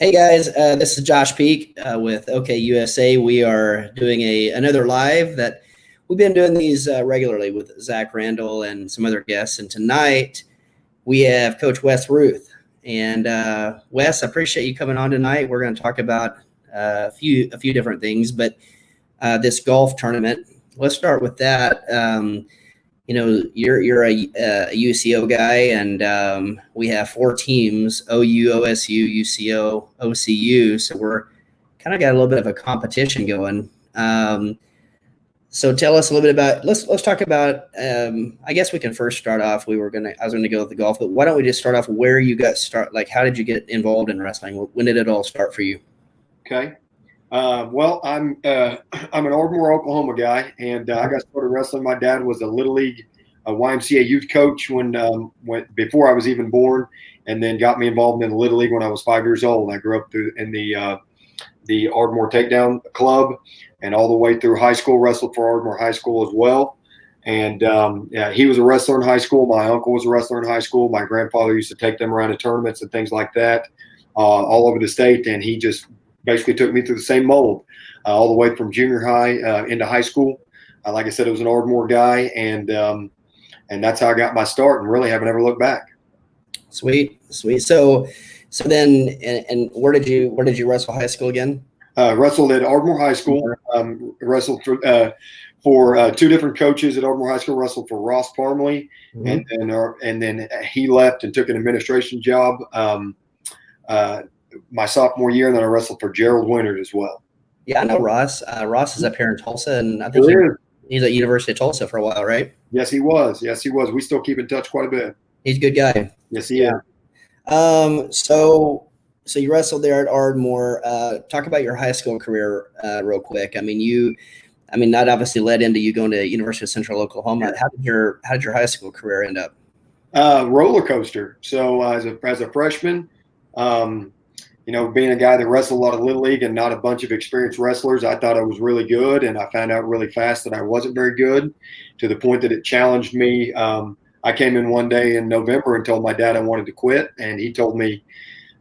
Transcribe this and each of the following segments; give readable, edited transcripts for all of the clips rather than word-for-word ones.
Hey guys, this is Josh Peak with OKUSA. We are doing another live that we've been doing these regularly with Zach Randall and some other guests. And tonight we have Coach Wes Ruth. And Wes, I appreciate you coming on tonight. We're going to talk about a few different things, but this golf tournament. Let's start with that. You're a UCO guy, and we have 4 teams: OU, OSU, UCO, OCU. So we're kind of got a little bit of a competition going. So tell us a little bit about. Let's talk about. I guess we can first start off. I was gonna go with the golf, but why don't we just start off where you got start? Like, how did you get involved in wrestling? When did it all start for you? Okay. Well, I'm an Ardmore, Oklahoma guy, and I got started wrestling. My dad was a Little League YMCA youth coach when before I was even born, and then got me involved in the Little League when I was 5 years old. I grew up in the Ardmore Takedown Club, and all the way through high school, wrestled for Ardmore High School as well. And he was a wrestler in high school. My uncle was a wrestler in high school. My grandfather used to take them around to tournaments and things like that all over the state, and he just basically took me through the same mold all the way from junior high into high school. Like I said, I was an Ardmore guy, and that's how I got my start, and really haven't ever looked back. Sweet. So then, and where did you wrestle high school again? Wrestled at Ardmore High School. Wrestled for 2 different coaches at Ardmore High School. Wrestled for Ross Parmley, and then he left and took an administration job my sophomore year, and then I wrestled for Gerald Winters as well. Yeah, I know Ross. Ross is up here in Tulsa, and I think he's at University of Tulsa for a while, right? Yes, he was. We still keep in touch quite a bit. He's a good guy. Yes, he is. So you wrestled there at Ardmore. Talk about your high school career real quick. That obviously led into you going to University of Central Oklahoma. How did your high school career end up? Roller coaster. So as a freshman, being a guy that wrestled a lot of Little League and not a bunch of experienced wrestlers, I thought I was really good, and I found out really fast that I wasn't very good, to the point that it challenged me. I came in one day in November and told my dad I wanted to quit, and he told me,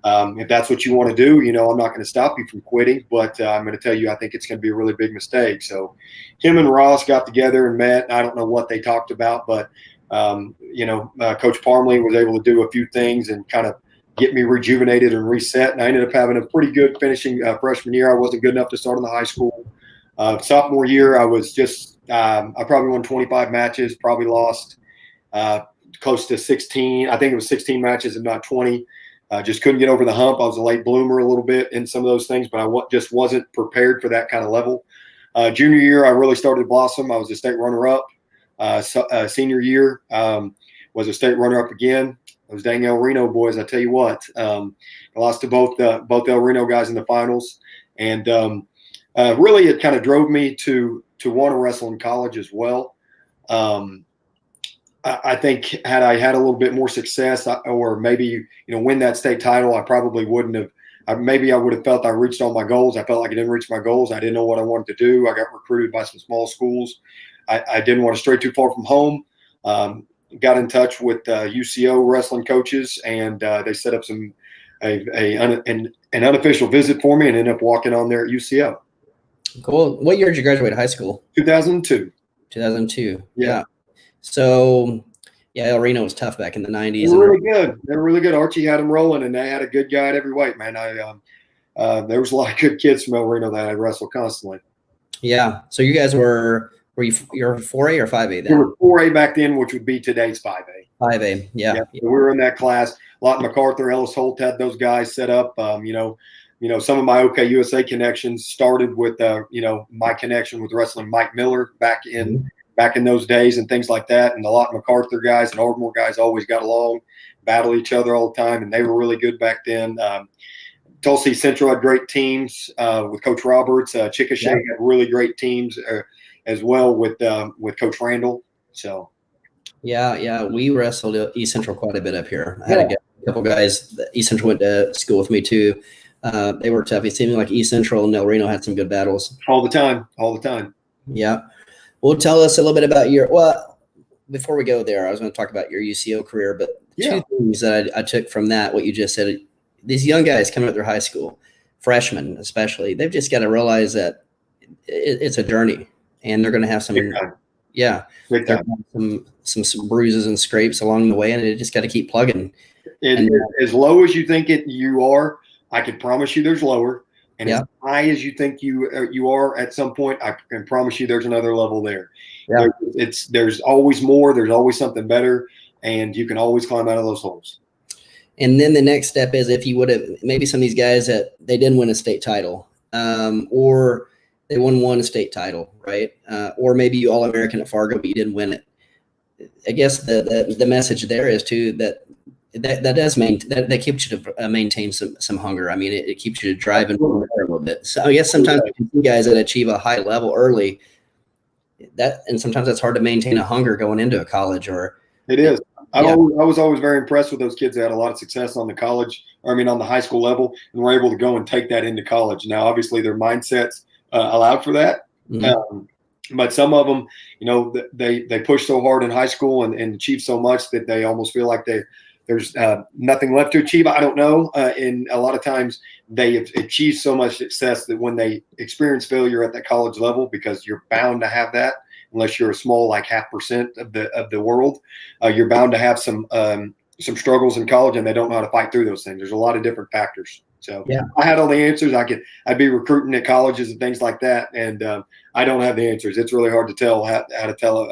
if that's what you want to do, I'm not going to stop you from quitting, but I'm going to tell you I think it's going to be a really big mistake. So him and Ross got together and met. I don't know what they talked about, but Coach Parmley was able to do a few things and kind of get me rejuvenated and reset. And I ended up having a pretty good finishing freshman year. I wasn't good enough to start in the high school. Sophomore year, I was just I probably won 25 matches, probably lost close to 16. I think it was 16 matches and not 20. Just couldn't get over the hump. I was a late bloomer a little bit in some of those things, but I just wasn't prepared for that kind of level. Junior year, I really started to blossom. I was a state runner-up. Senior year, was a state runner-up again. Those dang El Reno boys, I tell you what. I lost to both El Reno guys in the finals. And really it kind of drove me to want to wrestle in college as well. I think had I had a little bit more success, or maybe, win that state title, I probably wouldn't have. Maybe I would have felt I reached all my goals. I felt like I didn't reach my goals. I didn't know what I wanted to do. I got recruited by some small schools. I didn't want to stray too far from home. Got in touch with UCO wrestling coaches, and they set up an unofficial visit for me, and ended up walking on there at UCO. Cool. What year did you graduate high school? 2002. 2002. Yeah. So, El Reno was tough back in the 90s. They were really good. They were really good. Archie had them rolling, and they had a good guy at every weight, man. There was a lot of good kids from El Reno that I wrestled constantly. Yeah. So you guys were you're 4A or 5A then? We were 4A back then, which would be today's 5A. 5A, yeah. So we were in that class. Lawton MacArthur, Ellis Holt had those guys set up. Some of my OKUSA connections started with, my connection with wrestling Mike Miller back in those days and things like that. And the Lawton MacArthur guys and Ardmore guys always got along, battled each other all the time, and they were really good back then. Tulsa Central had great teams with Coach Roberts. Chickasha had really great teams as well with Coach Randall. So, yeah, we wrestled at East Central quite a bit up here. I had a couple guys that East Central went to school with me too. They were tough. It seemed like East Central and El Reno had some good battles all the time. Yeah. Well, tell us a little bit about before we go there, I was going to talk about your UCO career, but two things that I took from that, what you just said, these young guys coming up through high school, freshmen especially, they've just got to realize that it's a journey, and they're going to have some, yeah, Big time. some bruises and scrapes along the way, and they just got to keep plugging. As low as you think you are, I can promise you there's lower. And yeah. as high as you think you are at some point, I can promise you there's another level there. Yeah. There's always more. There's always something better, and you can always climb out of those holes. And then the next step is, if you would have, maybe some of these guys that they didn't win a state title, or they won one state title, right? Or maybe you All-American at Fargo, but you didn't win it. I guess the message there is too that does that keeps you to maintain some hunger. I mean, it keeps you to drive and a little bit. So I guess sometimes you can see guys that achieve a high level early, and sometimes that's hard to maintain a hunger going into a college. Or it is. I was always very impressed with those kids that had a lot of success on the on the high school level, and were able to go and take that into college. Now, obviously, their mindsets allowed for that. Mm-hmm. But some of them, they push so hard in high school and achieve so much that they almost feel like there's nothing left to achieve. I don't know. And a lot of times they have achieved so much success that when they experience failure at that college level, because you're bound to have that, unless you're a small, like 0.5% of the world, you're bound to have some struggles in college, and they don't know how to fight through those things. There's a lot of different factors. So yeah. I had all the answers. I'd be recruiting at colleges and things like that, and I don't have the answers. It's really hard to tell how to tell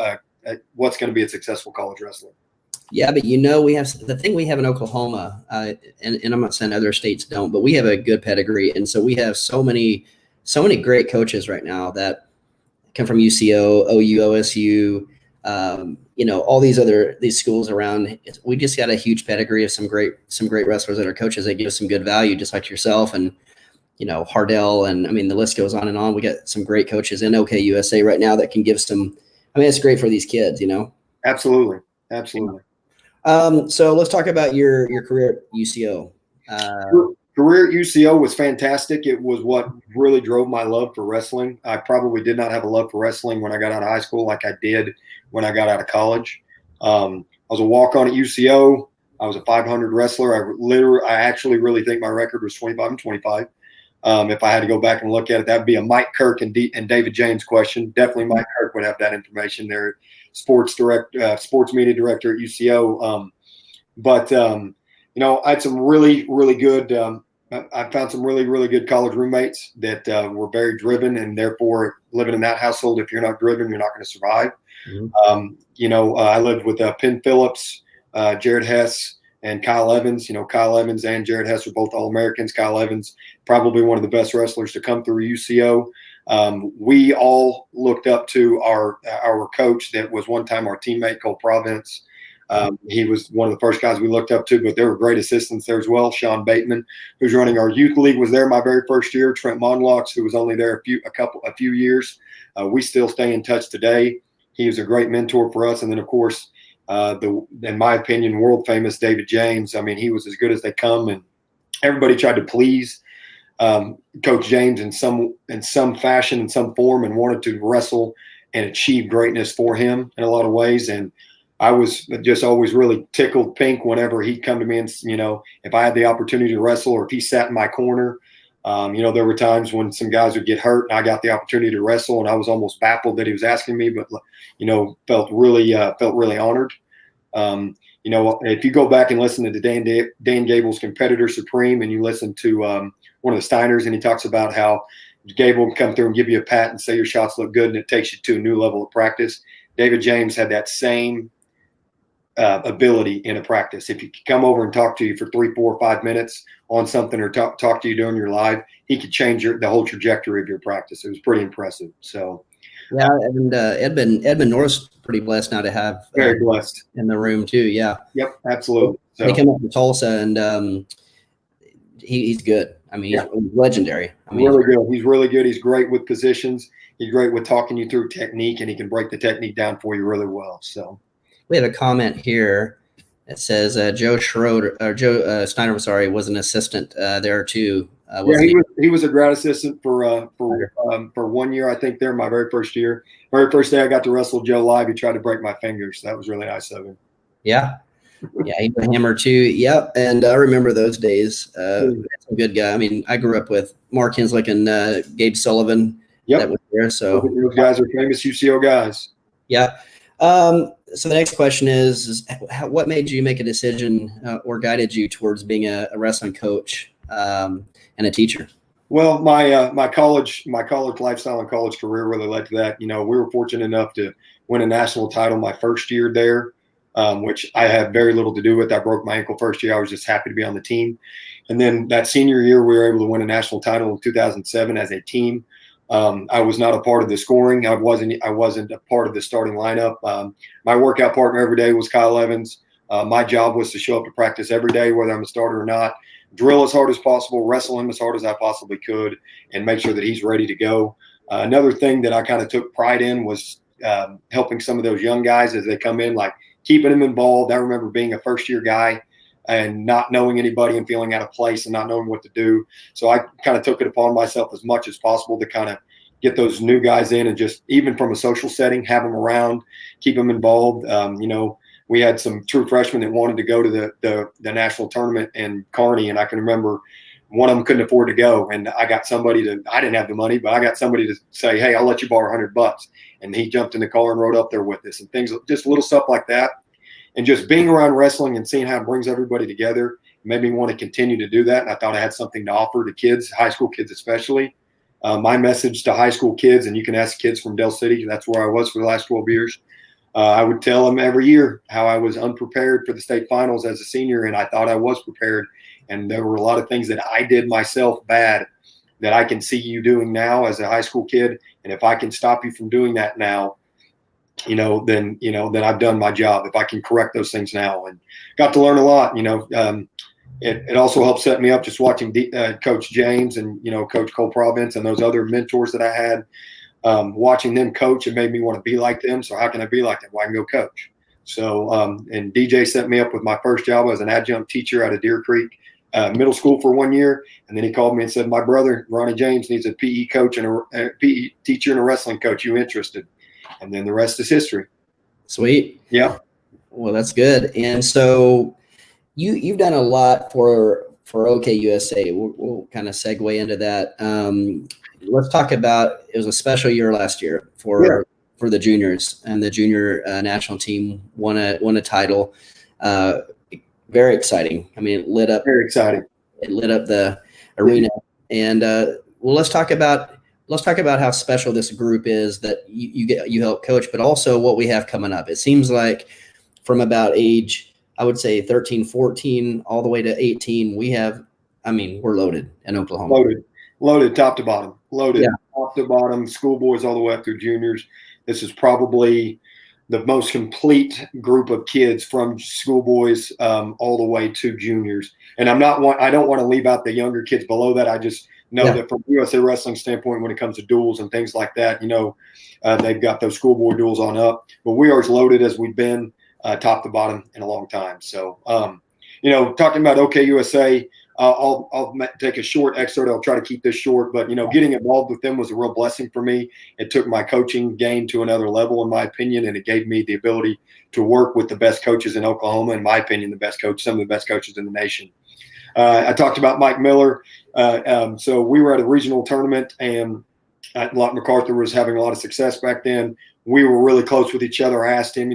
what's going to be a successful college wrestler. Yeah, but we have the thing we have in Oklahoma, and I'm not saying other states don't, but we have a good pedigree, and so we have so many great coaches right now that come from UCO, OU, OSU, all these schools around. We just got a huge pedigree of some great wrestlers that are coaches that give us some good value, just like yourself and Hardell, and I mean the list goes on and on. We got some great coaches in OKUSA right now that can give some. I mean, it's great for these kids, Absolutely. So let's talk about your career at UCO. Career at UCO was fantastic. It was what really drove my love for wrestling. I probably did not have a love for wrestling when I got out of high school like I did when I got out of college. I was a walk-on at UCO. I was a 500 wrestler. I actually really think my record was 25-25. If I had to go back and look at it, that'd be a Mike Kirk and David James question. Definitely Mike Kirk would have that information there. Sports media director at UCO. I had some really, really good. I found some really, really good college roommates that were very driven, and therefore living in that household, if you're not driven, you're not going to survive. Mm-hmm. I lived with Penn Phillips, Jared Hess, and Kyle Evans. Kyle Evans and Jared Hess were both All-Americans. Kyle Evans, probably one of the best wrestlers to come through UCO. We all looked up to our coach that was one time our teammate, Cole Province. He was one of the first guys we looked up to, but there were great assistants there as well. Sean Bateman, who's running our youth league, was there my very first year. Trent Monlocks, who was only there a few years. We still stay in touch today. He was a great mentor for us. And then, of course, in my opinion, world famous David James. I mean, he was as good as they come, and everybody tried to please Coach James in some fashion, in some form, and wanted to wrestle and achieve greatness for him in a lot of ways. And I was just always really tickled pink whenever he'd come to me and, if I had the opportunity to wrestle, or if he sat in my corner. There were times when some guys would get hurt and I got the opportunity to wrestle, and I was almost baffled that he was asking me, but, felt really honored. If you go back and listen to Dan Gable's Competitor Supreme, and you listen to one of the Steiners, and he talks about how Gable will come through and give you a pat and say your shots look good, and it takes you to a new level of practice. David James had that same ability in a practice. If he could come over and talk to you for 3, 4, 5 minutes on something, or talk to you during your live, he could change the whole trajectory of your practice. It was pretty impressive. So, yeah, and Edmund Norris pretty blessed now to have very blessed in the room too. Yeah. Yep, absolutely. So, they come up to Tulsa, and he's good. I mean, he's legendary. I mean, really good. He's really good. He's great with positions. He's great with talking you through technique, and he can break the technique down for you really well. So. We have a comment here that says Joe Steiner, was an assistant there too. He was a grad assistant for 1 year, I think. There, my very first year, very first day I got to wrestle Joe live, he tried to break my fingers. So that was really nice of him. Yeah. Yeah, he was a hammer too. Yep, and I remember those days. That's a good guy. I mean, I grew up with Mark Henslick and Gabe Sullivan. Yep. That was there. So Those guys are famous UCO guys. yeah. So the next question is what made you make a decision or guided you towards being a wrestling coach and a teacher? Well, my college lifestyle and college career really led to that. We were fortunate enough to win a national title my first year there, which I had very little to do with. I broke my ankle first year. I was just happy to be on the team. And then that senior year, we were able to win a national title in 2007 as a team. I was not a part of the scoring. I wasn't a part of the starting lineup. My workout partner every day was Kyle Evans. My job was to show up to practice every day, whether I'm a starter or not, drill as hard as possible, wrestle him as hard as I possibly could, and make sure that he's ready to go. Another thing that I kind of took pride in was helping some of those young guys as they come in, like keeping them involved. I remember being a first-year guy and not knowing anybody and feeling out of place and not knowing what to do. So I kind of took it upon myself as much as possible to kind of get those new guys in and just, even from a social setting, have them around, keep them involved. We had some true freshmen that wanted to go to the national tournament in Kearney, and I can remember one of them couldn't afford to go, and I got somebody I didn't have the money, but I got somebody to say, hey, I'll let you borrow $100, and he jumped in the car and rode up there with us, and things, just little stuff like that. And just being around wrestling and seeing how it brings everybody together made me want to continue to do that. And I thought I had something to offer to kids, high school kids especially. My message to high school kids, and you can ask kids from Del City, that's where I was for the last 12 years. I would tell them every year how I was unprepared for the state finals as a senior, and I thought I was prepared. And there were a lot of things that I did myself bad that I can see you doing now as a high school kid. And if I can stop you from doing that now, then I've done my job. If I can correct those things now, and got to learn a lot. It also helped set me up just watching Coach James and Coach Cole Province and those other mentors that I had. Watching them coach, it made me want to be like them. So how can I be like them? Well, I can go coach. So and DJ set me up with my first job as an adjunct teacher out of Deer Creek Middle School for 1 year, and then he called me and said, my brother Ronnie James needs a PE coach and a PE teacher and a wrestling coach. You interested? And then the rest is history. Sweet. Yeah. Well, that's good. And so you've done a lot for OKUSA. We'll kind of segue into that. Let's talk about, it was a special year last year for the juniors, and the junior national team won a title. Very exciting. I mean, it lit up. Very exciting. It lit up the arena. And let's talk about how special this group is that you help coach, but also what we have coming up. It seems like from about age, I would say 13, 14, all the way to 18, we're loaded in Oklahoma. Loaded top to bottom. Loaded top to bottom, schoolboys all the way up through juniors. This is probably the most complete group of kids from schoolboys all the way to juniors. And I don't want to leave out the younger kids below that. I just know that from USA Wrestling standpoint, when it comes to duels and things like that, they've got those schoolboy duels on up. But we are as loaded as we've been top to bottom in a long time. So, talking about OKUSA, I'll take a short excerpt. I'll try to keep this short, but getting involved with them was a real blessing for me. It took my coaching game to another level, in my opinion, and it gave me the ability to work with the best coaches in Oklahoma. In my opinion, some of the best coaches in the nation. I talked about Mike Miller. So we were at a regional tournament, and Locke MacArthur was having a lot of success back then. We were really close with each other. I asked him,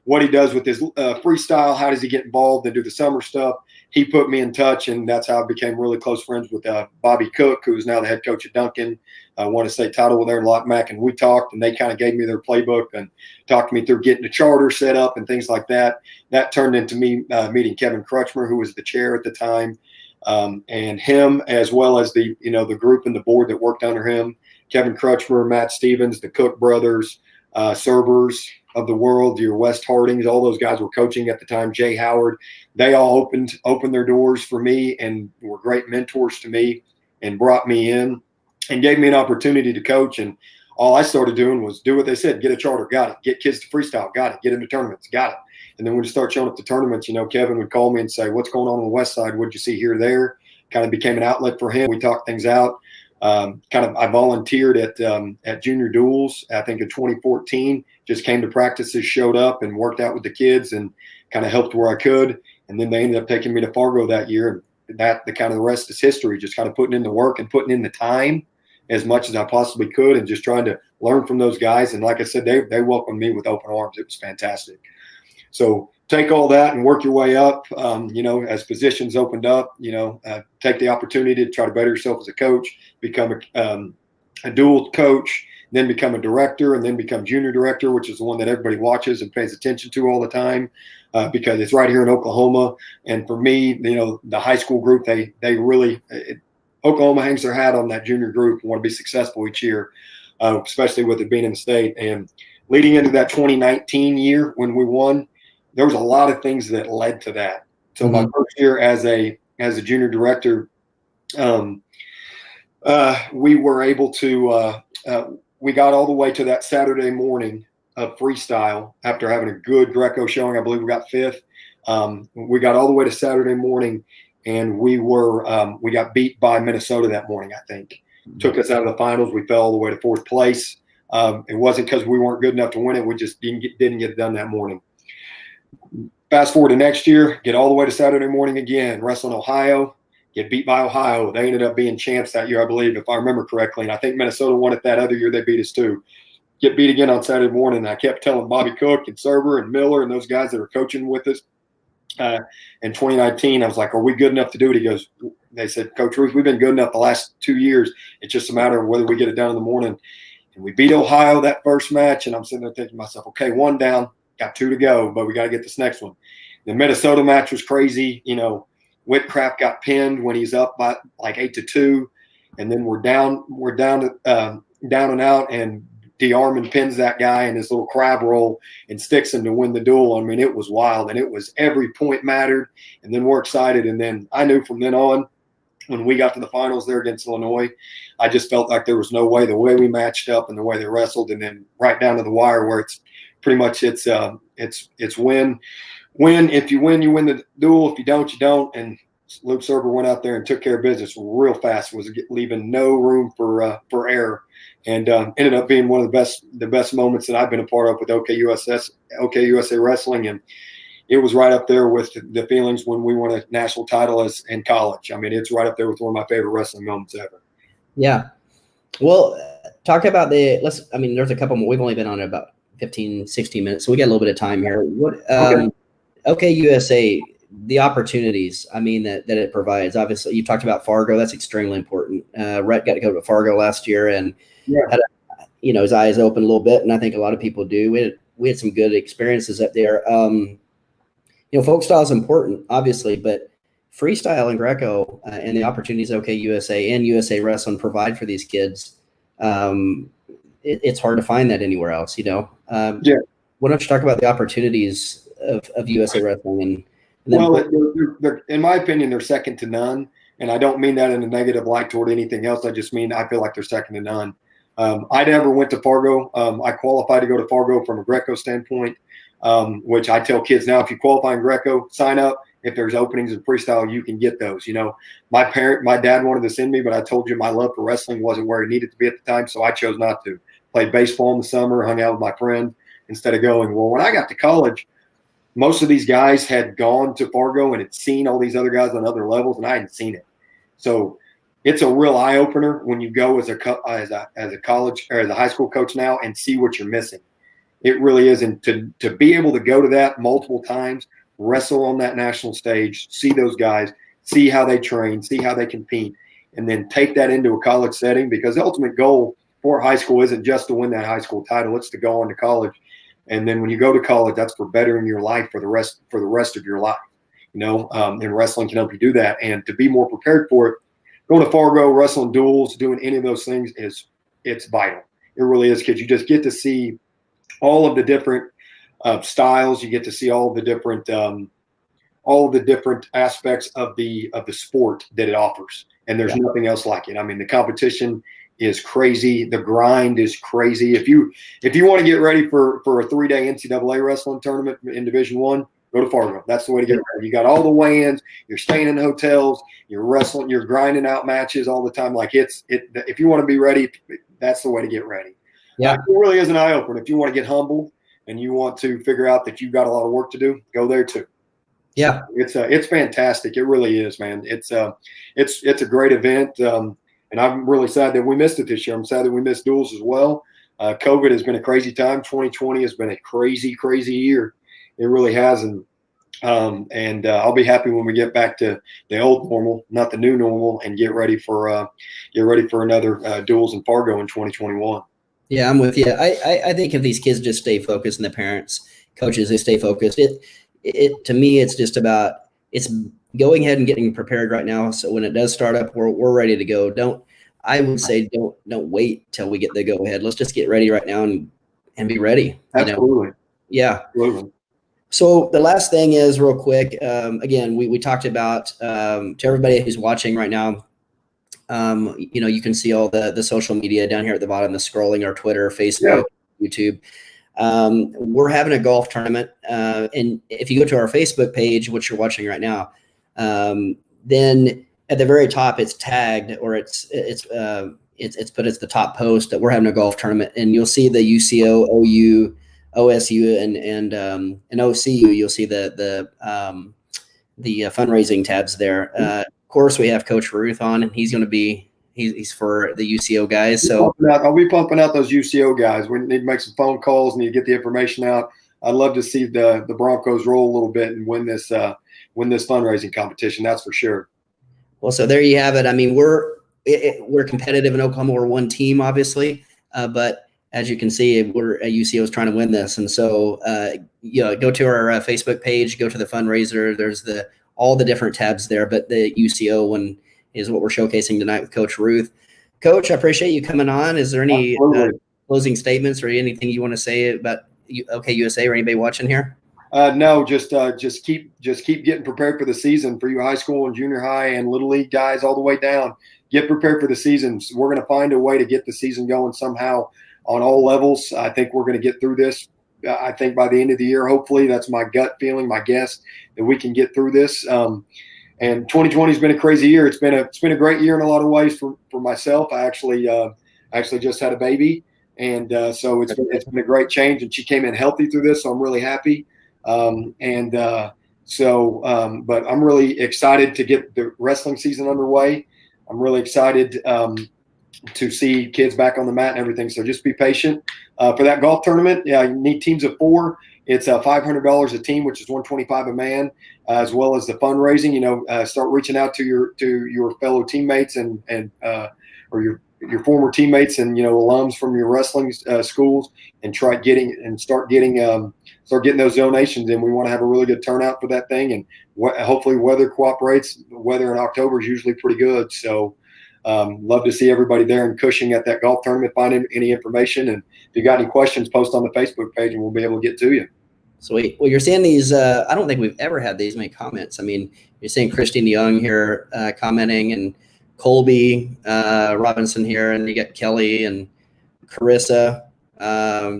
what he does with his freestyle. How does he get involved and do the summer stuff? He put me in touch, and that's how I became really close friends with Bobby Cook, who is now the head coach at Duncan. Won a state title with there in Lock Mac, and we talked, and they kind of gave me their playbook and talked me through getting the charter set up and things like that. That turned into me meeting Kevin Crutchmer, who was the chair at the time, and him, as well as the group and the board that worked under him. Kevin Crutchmer, Matt Stevens, the Cook brothers, Cerbers of the world, your West Hardings, all those guys were coaching at the time. Jay Howard, they all opened their doors for me and were great mentors to me and brought me in and gave me an opportunity to coach. And all I started doing was do what they said: get a charter, got it; get kids to freestyle, got it; get into tournaments, got it. And then when you start showing up to tournaments, Kevin would call me and say, what's going on the West Side? What'd you see here, there? Kind of became an outlet for him. We talked things out. I volunteered at junior duels, I think in 2014, just came to practices, showed up and worked out with the kids and kind of helped where I could. And then they ended up taking me to Fargo that year. And the rest is history, just kind of putting in the work and putting in the time as much as I possibly could and just trying to learn from those guys. And like I said, they welcomed me with open arms. It was fantastic. So take all that and work your way up, as positions opened up, take the opportunity to try to better yourself as a coach, become a dual coach, then become a director, and then become junior director, which is the one that everybody watches and pays attention to all the time because it's right here in Oklahoma. And for me, the high school group, they really Oklahoma hangs their hat on that junior group and want to be successful each year, especially with it being in the state. And leading into that 2019 year when we won, there was a lot of things that led to that. So my first year as a junior director, we were able to we got all the way to that Saturday morning of freestyle after having a good Greco showing. I believe we got fifth. We got all the way to Saturday morning, and we got beat by Minnesota that morning, I think. Took us out of the finals. We fell all the way to fourth place. It wasn't because we weren't good enough to win it. We just didn't get it done that morning. Fast forward to next year, get all the way to Saturday morning again, wrestling Ohio, get beat by Ohio. They ended up being champs that year, I believe, if I remember correctly. And I think Minnesota won it that other year. They beat us too. Get beat again on Saturday morning. And I kept telling Bobby Cook and Serber and Miller and those guys that were coaching with us. In 2019, I was like, are we good enough to do it? They said, Coach Ruth, we've been good enough the last 2 years. It's just a matter of whether we get it done in the morning. And we beat Ohio that first match. And I'm sitting there thinking to myself, okay, 1 down. Got 2 to go, but we got to get this next one. The Minnesota match was crazy. Whitcraft got pinned when he's up by like 8-2, and then we're down and out, and DeArmond pins that guy in his little crab roll and sticks him to win the duel. I mean, it was wild, and it was every point mattered. And then we're excited, and then I knew from then on, when we got to the finals there against Illinois, I just felt like there was no way. The way we matched up and the way they wrestled, and then right down to the wire where it's pretty much it's win. If you win, you win the duel. If you don't, you don't. And Luke Serber went out there and took care of business real fast. Was leaving no room for error, and ended up being one of the best moments that I've been a part of with OKUSA Wrestling. And it was right up there with the feelings when we won a national title in college. I mean, it's right up there with one of my favorite wrestling moments ever. Yeah. Well, talk about there's a couple more. We've only been on it about 15, 16 minutes, so we got a little bit of time here. OKUSA, the opportunities, that it provides. Obviously, you talked about Fargo. That's extremely important. Rhett got to go to Fargo last year and had his eyes open a little bit, and I think a lot of people do. We had some good experiences up there. Folk style is important, obviously, but freestyle and Greco and the opportunities OKUSA and USA Wrestling provide for these kids, it's hard to find that anywhere else, Why don't you talk about the opportunities of USA Wrestling? They're, in my opinion, they're second to none. And I don't mean that in a negative light toward anything else. I just mean I feel like they're second to none. I never went to Fargo. I qualified to go to Fargo from a Greco standpoint, which I tell kids now, if you qualify in Greco, sign up. If there's openings in freestyle, you can get those. My dad wanted to send me, but I told you my love for wrestling wasn't where it needed to be at the time, so I chose not to. Played baseball in the summer, hung out with my friend instead of going. Well, when I got to college, most of these guys had gone to Fargo and had seen all these other guys on other levels, and I hadn't seen it. So it's a real eye opener when you go as a college or as a high school coach now and see what you're missing. It really is, and to be able to go to that multiple times, wrestle on that national stage, see those guys, see how they train, see how they compete, and then take that into a college setting, because the ultimate goal for high school isn't just to win that high school title, it's to go on to college. And then when you go to college, that's for bettering your life for the rest of your life. And wrestling can help you do that. And to be more prepared for it, going to Fargo, wrestling duels, doing any of those things it's vital. It really is, because you just get to see all of the different styles. You get to see all of the different aspects of the sport that it offers. And there's nothing else like it. I mean, the competition is crazy. The grind is crazy. If you want to get ready for a 3-day NCAA wrestling tournament in Division I, go to Fargo. That's the way to get ready. You got all the weigh-ins. You're staying in hotels. You're wrestling. You're grinding out matches all the time. Like if you want to be ready, that's the way to get ready. Yeah, it really is an eye opener. If you want to get humble, and you want to figure out that you've got a lot of work to do, go there too. Yeah, It's fantastic. It really is, man. It's a great event, and I'm really sad that we missed it this year. I'm sad that we missed duels as well. COVID has been a crazy time. 2020 has been a crazy, crazy year. It really has, and I'll be happy when we get back to the old normal, not the new normal, and get ready for another duels in Fargo in 2021. Yeah, I'm with you. I think if these kids just stay focused and the parents, coaches, they stay focused, it to me, it's just about it's going ahead and getting prepared right now. So when it does start up, we're ready to go. I would say don't wait till we get the go ahead. Let's just get ready right now and be ready. Absolutely. Yeah. Absolutely. So the last thing is real quick. Again, we talked about to everybody who's watching right now. You can see all the social media down here at the bottom, the scrolling, our Twitter, Facebook, YouTube. We're having a golf tournament. And if you go to our Facebook page, which you're watching right now, then at the very top, it's tagged, or it's put as the top post that we're having a golf tournament, and you'll see the UCO, OU, OSU, and OCU. You'll see the fundraising tabs there. Of course, we have Coach Ruth on, and he's for the UCO guys. So I'll be pumping out those UCO guys. We need to make some phone calls, need to get the information out. I'd love to see the Broncos roll a little bit and win this fundraising competition. That's for sure. Well, so there you have it. I mean, we're competitive in Oklahoma. We're one team, obviously, but as you can see, we're UCO is trying to win this, and so go to our Facebook page, go to the fundraiser. There's all the different tabs there, but the UCO one is what we're showcasing tonight with Coach Ruth. Coach, I appreciate you coming on. Is there any closing statements or anything you want to say about OKUSA or anybody watching here? No, just keep getting prepared for the season for you high school and junior high and little league guys all the way down. Get prepared for the season. We're going to find a way to get the season going somehow on all levels. I think we're going to get through this. I think by the end of the year, hopefully, that's my gut feeling, my guess, that we can get through this. And 2020 has been a crazy year. It's been a great year in a lot of ways for myself. I actually just had a baby, and so it's been a great change. And she came in healthy through this, so I'm really happy. But I'm really excited to get the wrestling season underway. I'm really excited to see kids back on the mat and everything. So just be patient for that golf tournament. Yeah, you need teams of 4. It's $500 a team, which is $125 a man, as well as the fundraising. Start reaching out to your fellow teammates and or your former teammates and alums from your wrestling schools, and start getting those donations in. We want to have a really good turnout for that thing, and hopefully weather cooperates. The weather in October is usually pretty good, so love to see everybody there in Cushing at that golf tournament. Find any information, and if you got any questions, post on the Facebook page, and we'll be able to get to you. Sweet. Well, you're seeing these. I don't think we've ever had these many comments. I mean, you're seeing Christine Young here commenting, and Colby Robinson here, and you got Kelly and Carissa.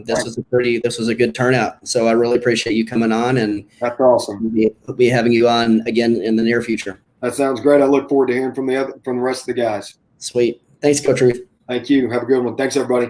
This was a good turnout. So I really appreciate you coming on, and that's awesome. We'll be having you on again in the near future. That sounds great. I look forward to hearing from the rest of the guys. Sweet. Thanks, Coach Ruth. Thank you. Have a good one. Thanks, everybody.